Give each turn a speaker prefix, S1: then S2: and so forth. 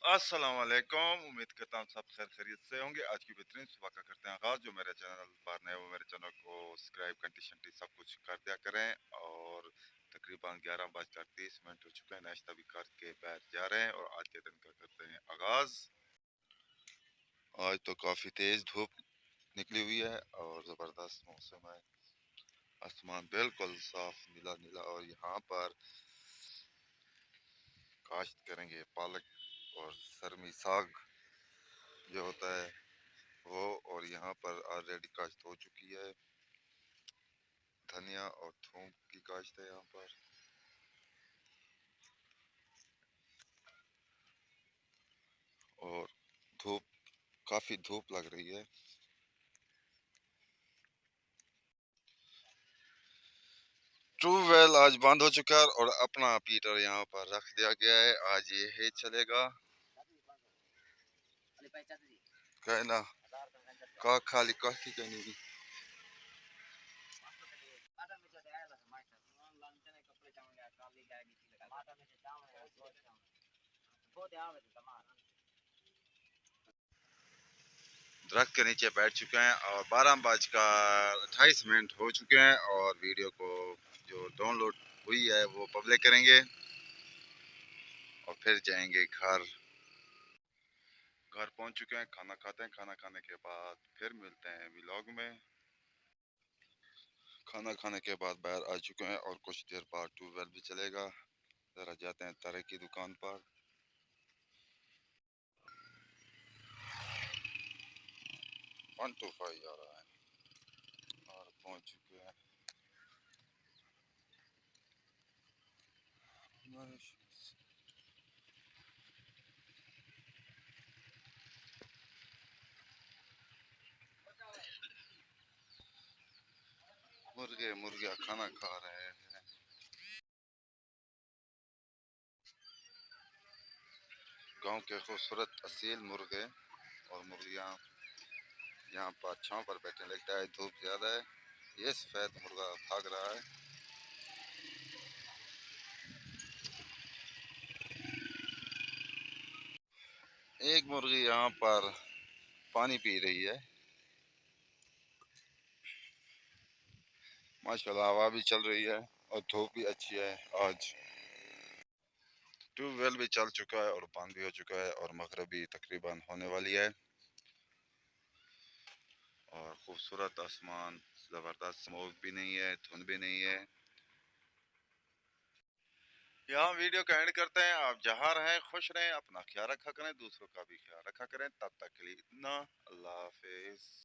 S1: अस्सलाम वालेकुम। उम्मीद करता हूँ सब खैर खैरियत से होंगे। आज की बेहतरीन सुबह का करते हैं आगाज। जो मेरे चैनल पर नए वो मेरे चैनल को सब्सक्राइब घंटी शंटी सब कुछ कर दिया करें। और तकरीबन 11:30 हो चुके हैं। नाश्ता भी करके बैठ जा रहे हैं और आज के दिन का करते हैं आगाज। आज तो काफ़ी तेज़ धूप निकली हुई है और ज़बरदस्त मौसम है। आसमान बिल्कुल साफ नीला नीला और यहाँ पर काश्त करेंगे पालक और सरमी साग जो होता है वो। और यहाँ पर ऑलरेडी काश्त हो चुकी है। धनिया और थूम की काश्त है यहाँ पर। और धूप, काफ़ी धूप लग रही है। ट्यूबवेल आज बंद हो चुका है और अपना पीटर यहाँ पर रख दिया गया है। आज ये है चलेगा कहना का खाली काफी कहनी भी। दरख्त के नीचे बैठ चुके हैं और 12:28 हो चुके हैं और वीडियो को जो डाउनलोड हुई है वो पब्लिक करेंगे और फिर जाएंगे घर। घर पहुंच चुके हैं, खाना खाते हैं। खाना खाने के बाद फिर मिलते हैं व्लॉग में। खाना खाने के बाद बाहर आ चुके हैं और कुछ देर बाद ट्यूबवेल भी चलेगा। ज़रा जाते हैं तारे की दुकान पर। 125 आ रहा है और पहुंच चुके हैं। मुर्गे मुर्गियाँ खाना खा रहे हैं। गांव के खूबसूरत असील मुर्गे और मुर्गियाँ यहाँ पर छांव पर बैठे। लगता है धूप ज़्यादा है। ये सफ़ेद मुर्गा भाग रहा है। एक मुर्गी यहाँ पर पानी पी रही है। माशाल्लाह हवा भी चल रही है और धूप भी अच्छी है आज। ट्यूबवेल भी चल चुका है और बंद भी हो चुका है और मगरिब भी तकरीबन होने वाली है। और खूबसूरत आसमान, ज़बरदस्त स्मोक भी नहीं है, धुंध भी नहीं है। यहाँ वीडियो का एंड करते हैं। आप जहाँ रहें खुश रहें, अपना ख्याल रखा करें, दूसरों का भी ख्याल रखा करें। तब तक के लिए इतना, अल्लाह हाफिज।